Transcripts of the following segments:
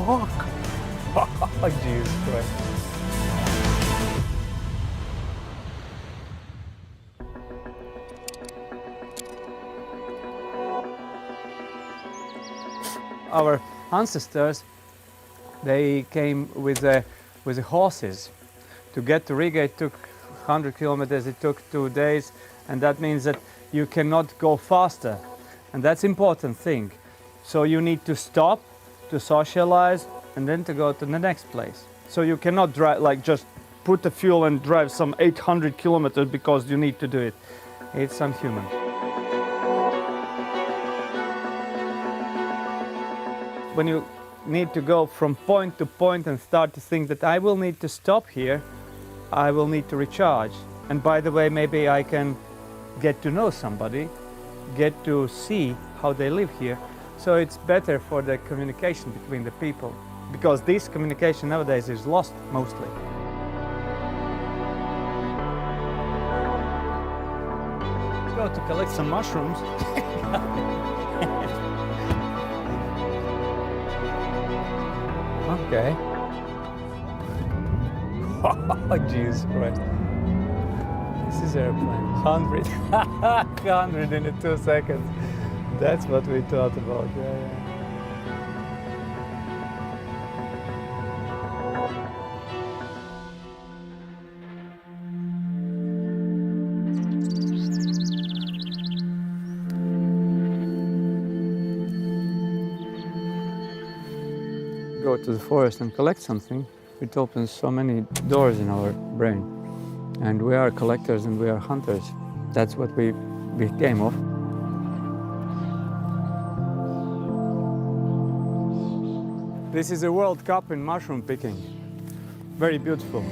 fuck? Oh, Jesus Christ. Our ancestors, they came with the horses. To get to Riga, it took 100 kilometers, it took 2 days, and that means that you cannot go faster. And that's important thing. So you need to stop, to socialize, and then to go to the next place. So you cannot drive, like just put the fuel and drive some 800 kilometers because you need to do it. It's unhuman. When you need to go from point to point and start to think that I will need to stop here, I will need to recharge. And by the way, maybe I can get to know somebody, get to see how they live here. So it's better for the communication between the people, because this communication nowadays is lost mostly. Let's go to collect some mushrooms. Okay. Oh, Jesus Christ. This is airplane. 100. 100 in 2 seconds. That's what we thought about. Yeah. Go to the forest and collect something, it opens so many doors in our brain. And we are collectors and we are hunters. That's what we became of. This is a World Cup in mushroom picking. Very beautiful.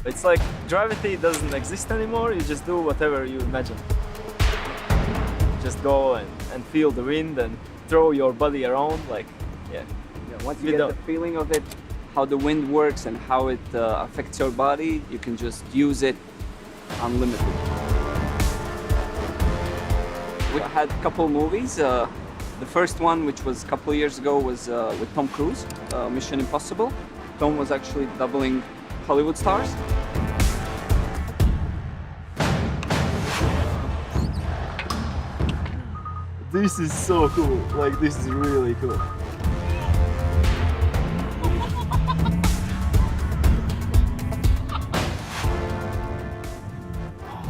It's like gravity doesn't exist anymore, you just do whatever you imagine. Just go and feel the wind and throw your body around, like, yeah. Once you get the feeling of it, how the wind works and how it affects your body, you can just use it unlimited. We had a couple movies. The first one, which was a couple years ago, was with Tom Cruise, Mission Impossible. Tom was actually doubling Hollywood stars. This is so cool, like this is really cool.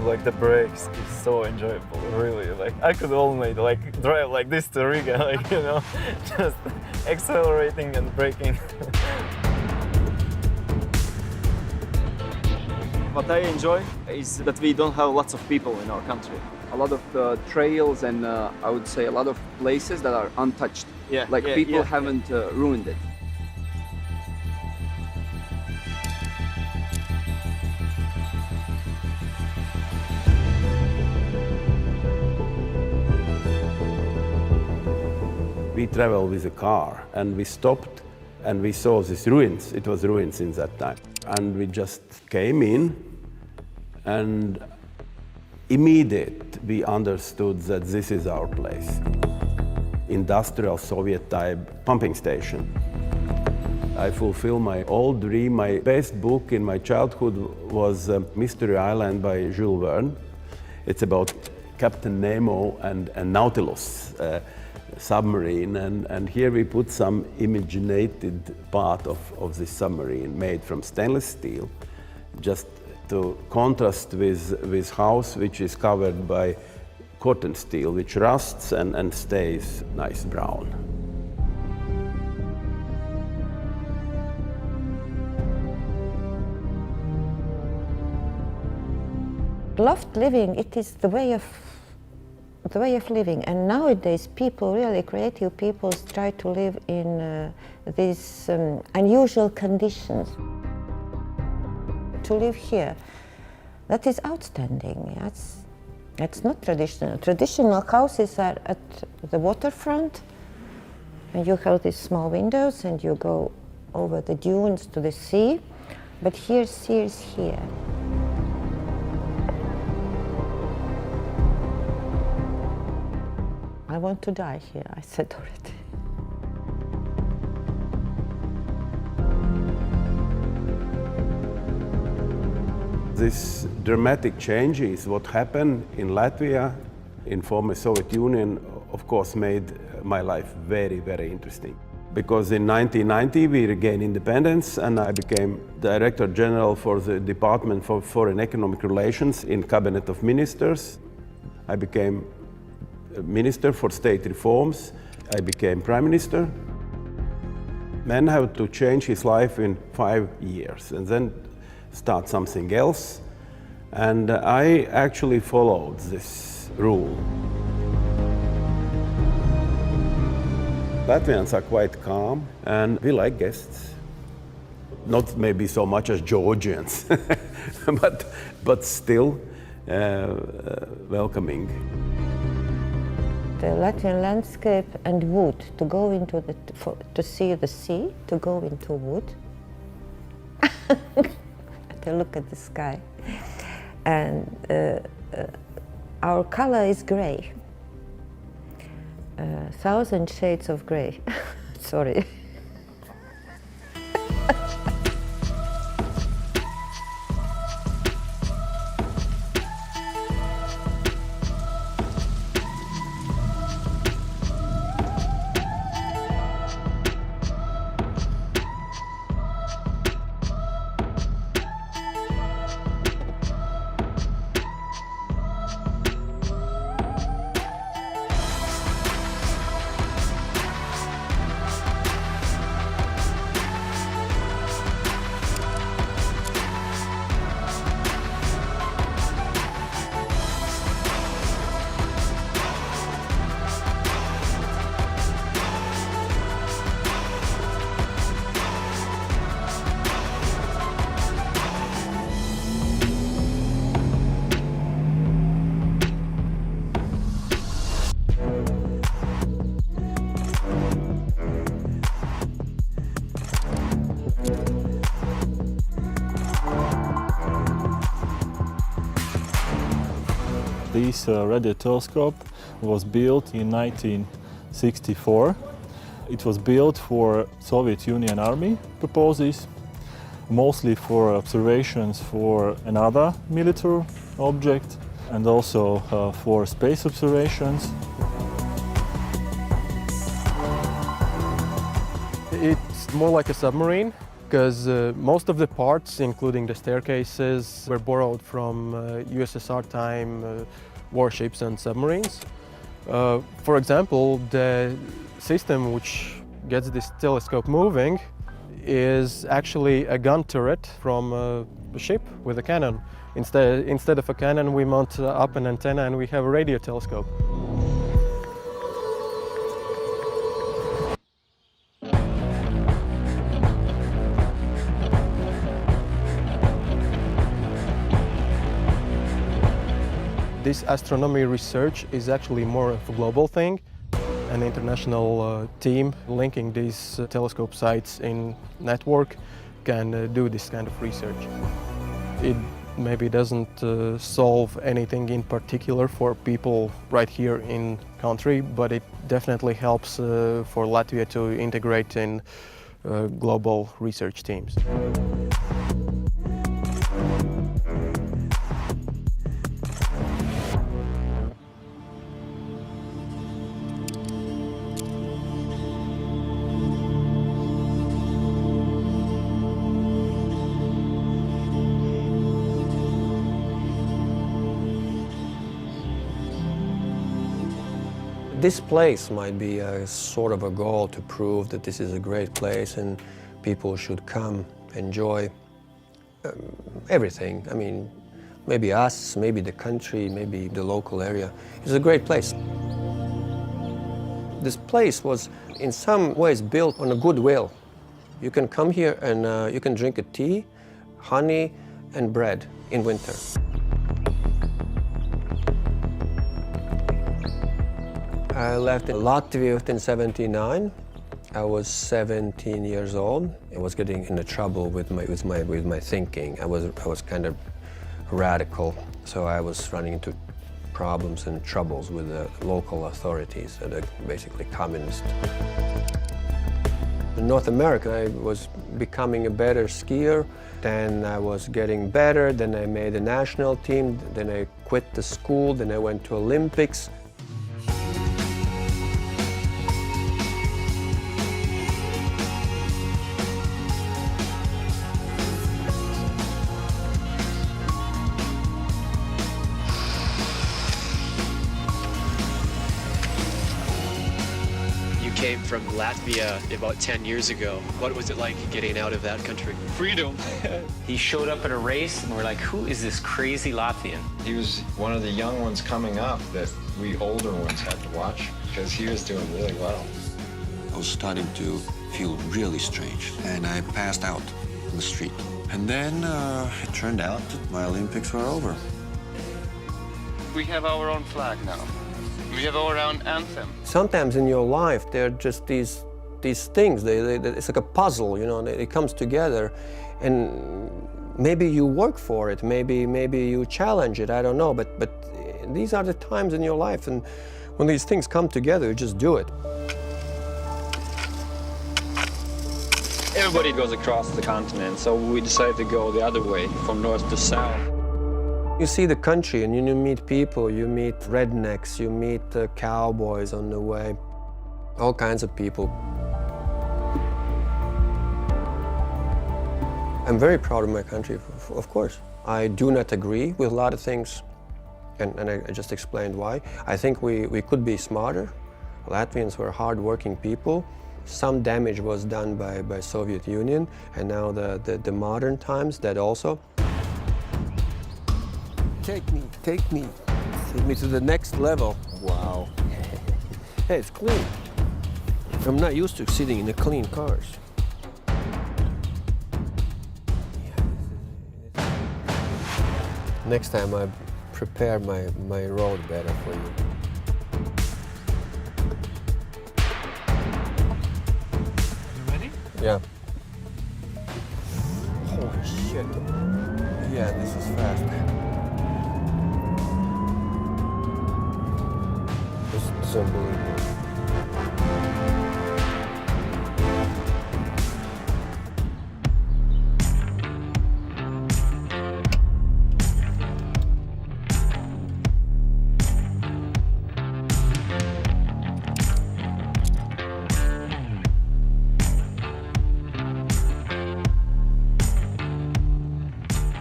Like the brakes is so enjoyable, really. Like I could only like drive like this to Riga, like, you know, just accelerating and braking. What I enjoy is that we don't have lots of people in our country. A lot of trails and I would say a lot of places that are untouched. Yeah, like people haven't ruined it. We traveled with a car and we stopped and we saw these ruins. It was ruins in that time. And we just came in and immediately we understood that this is our place. Industrial Soviet type pumping station. I fulfilled my old dream. My best book in my childhood was Mystery Island by Jules Verne. It's about Captain Nemo and Nautilus submarine, and here we put some imaginated part of this submarine made from stainless steel, just to contrast with house which is covered by cotton steel, which rusts and stays nice brown. Loft living, it is the way of the way of living. And nowadays people, really creative people, try to live in these unusual conditions. To live here, that is outstanding. It's not traditional. Traditional houses are at the waterfront, and you have these small windows and you go over the dunes to the sea, but here, sea is here. I want to die here, I said already. This dramatic change is what happened in Latvia, in former Soviet Union, of course made my life very, very interesting. Because in 1990 we regained independence and I became Director General for the Department for Foreign Economic Relations in Cabinet of Ministers. I became Minister for State Reforms. I became Prime Minister. Man had to change his life in 5 years and then start something else. And I actually followed this rule. Latvians are quite calm and we like guests. Not maybe so much as Georgians, but still welcoming. The Latvian landscape and wood, to go into to see the sea, to go into wood, to look at the sky. And our color is gray. 1,000 shades of gray. Sorry. This radio telescope was built in 1964. It was built for Soviet Union Army purposes, mostly for observations for another military object and also for space observations. It's more like a submarine because most of the parts, including the staircases, were borrowed from USSR time warships and submarines. For example, the system which gets this telescope moving is actually a gun turret from a ship with a cannon. Instead of a cannon, we mount up an antenna and we have a radio telescope. This astronomy research is actually more of a global thing. An international team linking these telescope sites in network can do this kind of research. It maybe doesn't solve anything in particular for people right here in country, but it definitely helps for Latvia to integrate in global research teams. This place might be a sort of a goal to prove that this is a great place and people should come, enjoy everything. I mean, maybe us, maybe the country, maybe the local area. It's a great place. This place was in some ways built on a goodwill. You can come here and you can drink a tea, honey and bread in winter. I left Latvia in '79. I was 17 years old. I was getting into trouble with my thinking. I was kind of radical, so I was running into problems and troubles with the local authorities that are basically communist. In North America, I was becoming a better skier. Then I was getting better. Then I made a national team. Then I quit the school. Then I went to Olympics. Came from Latvia about 10 years ago. What was it like getting out of that country? Freedom. He showed up at a race and we're like, who is this crazy Latvian? He was one of the young ones coming up that we older ones had to watch because he was doing really well. I was starting to feel really strange and I passed out on the street. And then it turned out that my Olympics were over. We have our own flag now. We have our own anthem. Sometimes in your life, there are just these things. It's like a puzzle, you know. It comes together, and maybe you work for it. Maybe you challenge it. I don't know. But these are the times in your life, and when these things come together, you just do it. Everybody goes across the continent, so we decided to go the other way, from north to south. You see the country and you meet people, you meet rednecks, you meet cowboys on the way, all kinds of people. I'm very proud of my country, of course. I do not agree with a lot of things, and I just explained why. I think we could be smarter. Latvians were hard-working people. Some damage was done by Soviet Union, and now the modern times, that also. Take me to the next level. Wow. Hey, it's clean. I'm not used to sitting in the clean cars. Next time I prepare my road better for you. You ready? Yeah. Holy shit. Yeah, this is fast. It's unbelievable.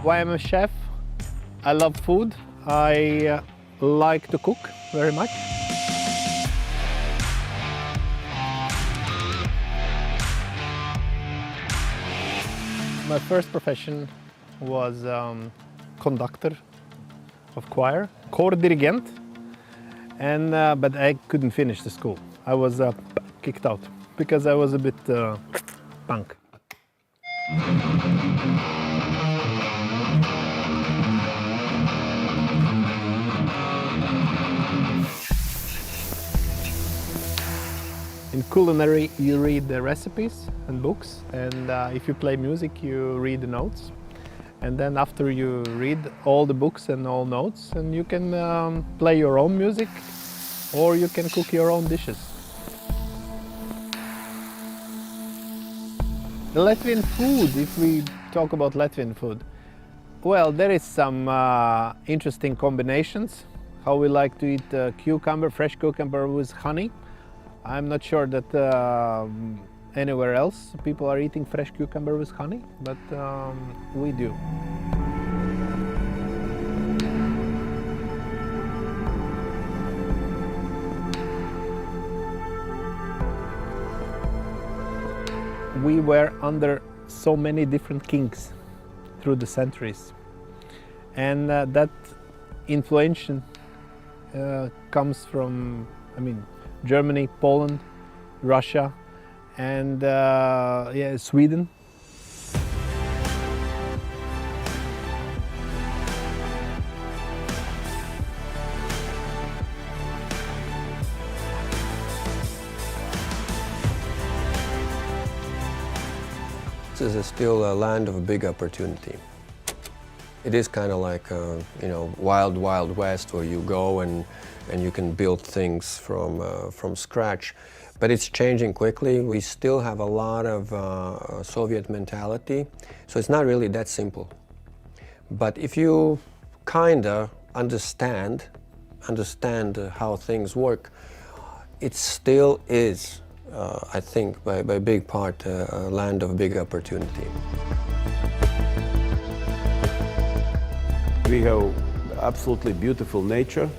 Why I'm a chef? I love food. I like to cook very much. My first profession was conductor of choir, choir dirigent, and but I couldn't finish the school. I was kicked out because I was a bit punk. In culinary, you read the recipes and books, and if you play music, you read the notes. And then after you read all the books and all notes, and you can play your own music, or you can cook your own dishes. The Latvian food, if we talk about Latvian food, well, there is some interesting combinations. How we like to eat cucumber, fresh cucumber with honey. I'm not sure that anywhere else people are eating fresh cucumber with honey, but we do. We were under so many different kings through the centuries. and that influence comes from, I mean, Germany, Poland, Russia, and yeah, Sweden. This is still a land of big opportunity. It is kind of like, you know, wild, wild west where you go and you can build things from scratch. But it's changing quickly. We still have a lot of Soviet mentality, so it's not really that simple. But if you kind of understand how things work, it still is, I think, by big part, a land of big opportunity. We have absolutely beautiful nature.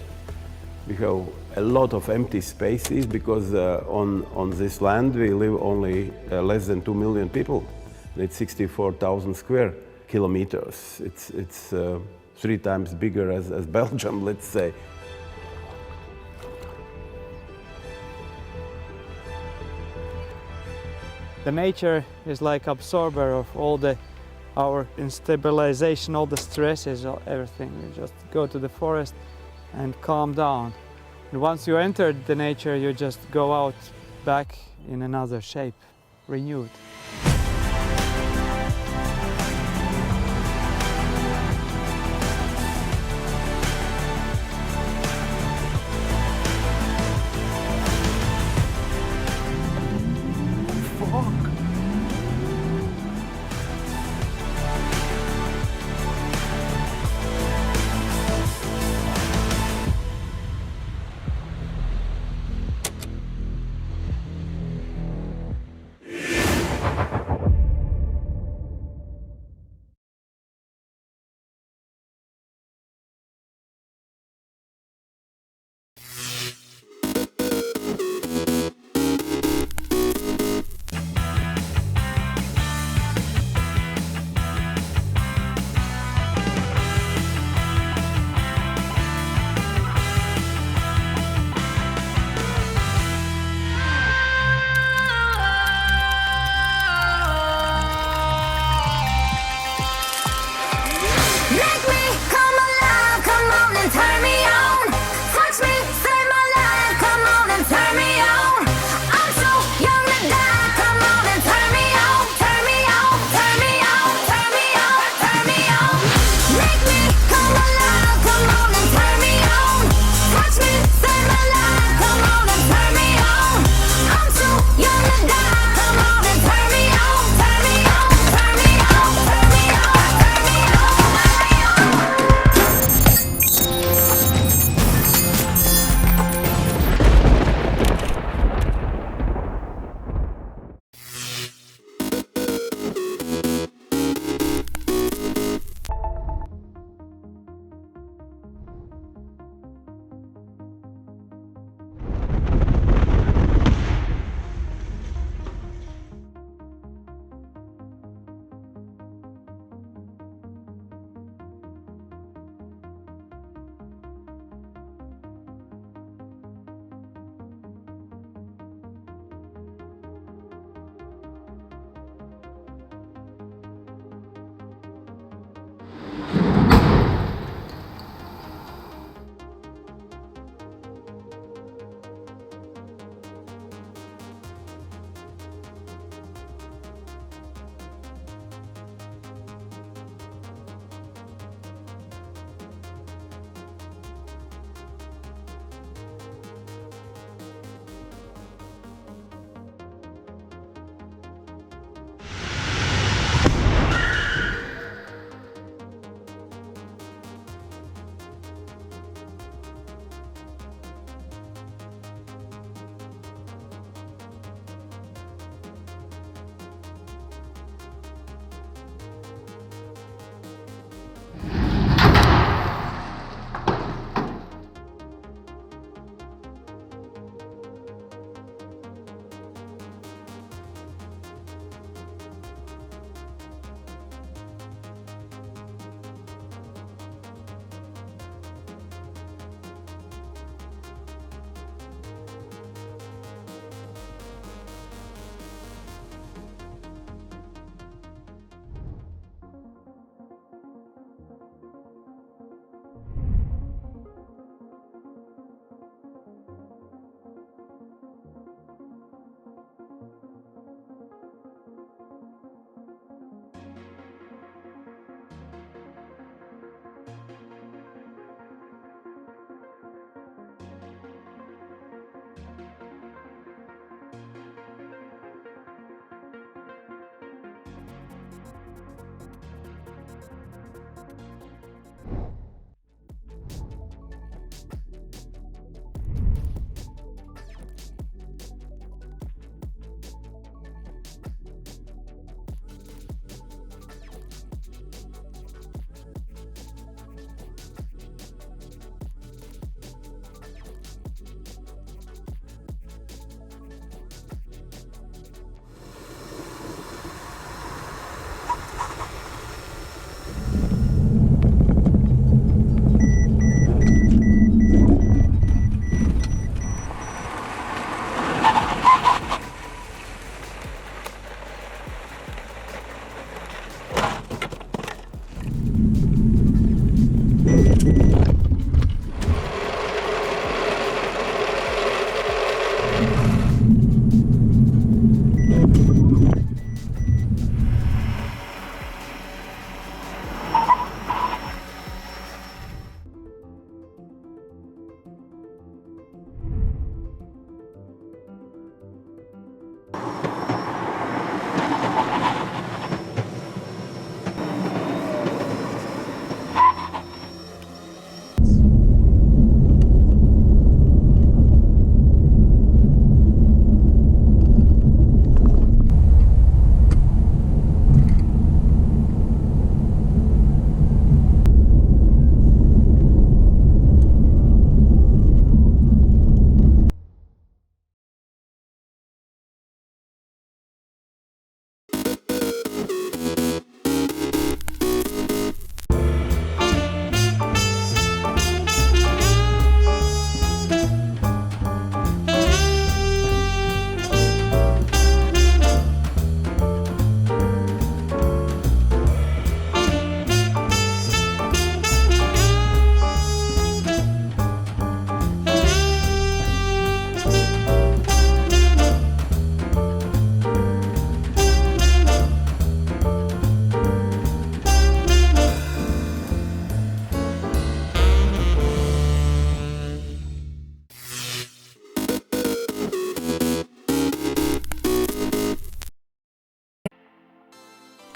We have a lot of empty spaces because on this land we live only less than 2 million people. It's 64,000 square kilometers. It's 3 times bigger as Belgium, let's say. The nature is like absorber of all our instabilization, all the stresses, everything. You just go to the forest and calm down. And once you enter the nature, you just go out back in another shape, renewed.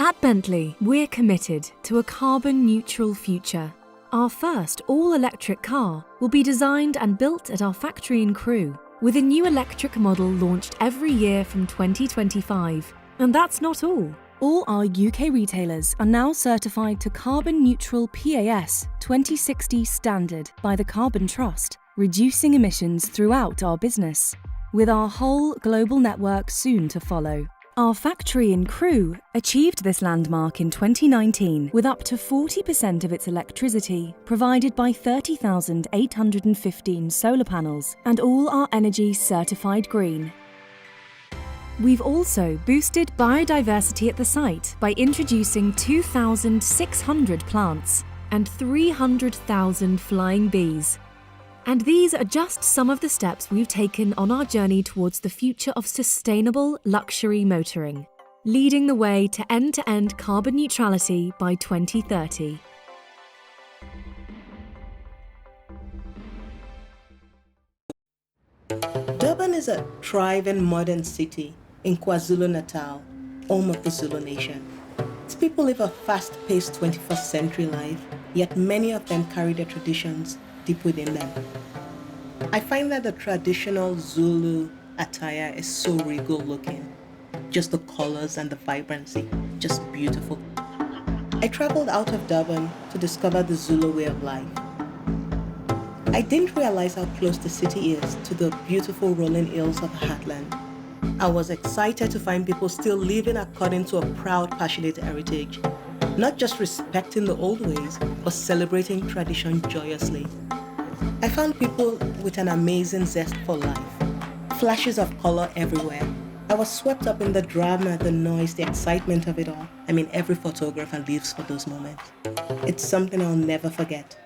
At Bentley, we're committed to a carbon-neutral future. Our first all-electric car will be designed and built at our factory in Crewe, with a new electric model launched every year from 2025. And that's not all. All our UK retailers are now certified to carbon-neutral PAS 2060 standard by the Carbon Trust, reducing emissions throughout our business, with our whole global network soon to follow. Our factory in Crewe achieved this landmark in 2019 with up to 40% of its electricity provided by 30,815 solar panels and all our energy certified green. We've also boosted biodiversity at the site by introducing 2,600 plants and 300,000 flying bees. And these are just some of the steps we've taken on our journey towards the future of sustainable luxury motoring, leading the way to end-to-end carbon neutrality by 2030. Durban is a thriving modern city in KwaZulu-Natal, home of the Zulu nation. Its people live a fast-paced 21st century life, yet many of them carry their traditions deep within them. I find that the traditional Zulu attire is so regal looking. Just the colors and the vibrancy, just beautiful. I traveled out of Durban to discover the Zulu way of life. I didn't realize how close the city is to the beautiful rolling hills of the heartland. I was excited to find people still living according to a proud, passionate heritage, not just respecting the old ways, but celebrating tradition joyously. I found people with an amazing zest for life, flashes of color everywhere. I was swept up in the drama, the noise, the excitement of it all. I mean, every photographer lives for those moments. It's something I'll never forget.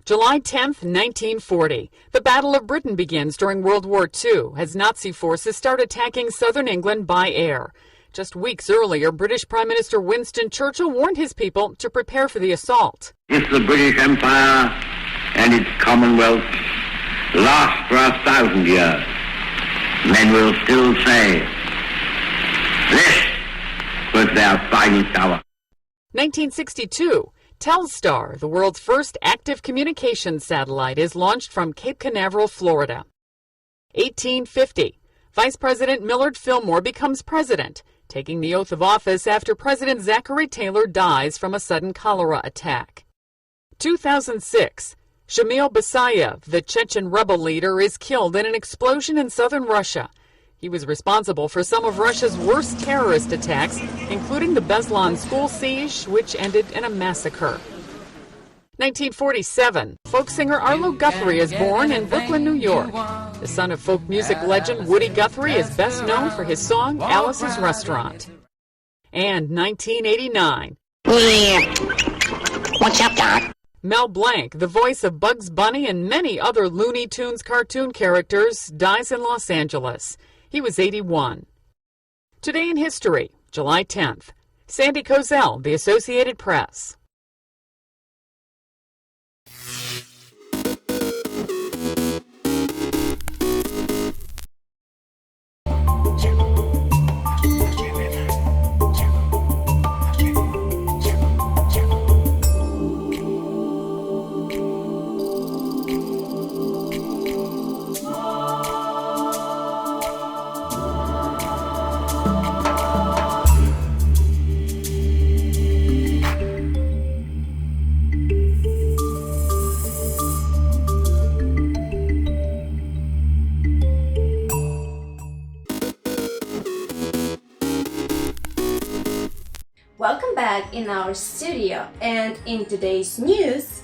July 10th, 1940. The Battle of Britain begins during World War II as Nazi forces start attacking southern England by air. Just weeks earlier, British Prime Minister Winston Churchill warned his people to prepare for the assault. If the British Empire and its Commonwealth last for 1,000 years, men will still say, this was their finest hour. 1962. Telstar, the world's first active communications satellite, is launched from Cape Canaveral, Florida. 1850. Vice President Millard Fillmore becomes president, taking the oath of office after President Zachary Taylor dies from a sudden cholera attack. 2006. Shamil Basayev, the Chechen rebel leader, is killed in an explosion in southern Russia. He was responsible for some of Russia's worst terrorist attacks, including the Beslan school siege, which ended in a massacre. 1947. Folk singer Arlo Guthrie is born in Brooklyn, New York. The son of folk music legend Woody Guthrie is best known for his song Alice's Restaurant. And 1989. What's up, Doc? Mel Blanc, the voice of Bugs Bunny and many other Looney Tunes cartoon characters, dies in Los Angeles. He was 81. Today in history, July 10th. Sandy Kozel, The Associated Press. Welcome back in our studio, and in today's news,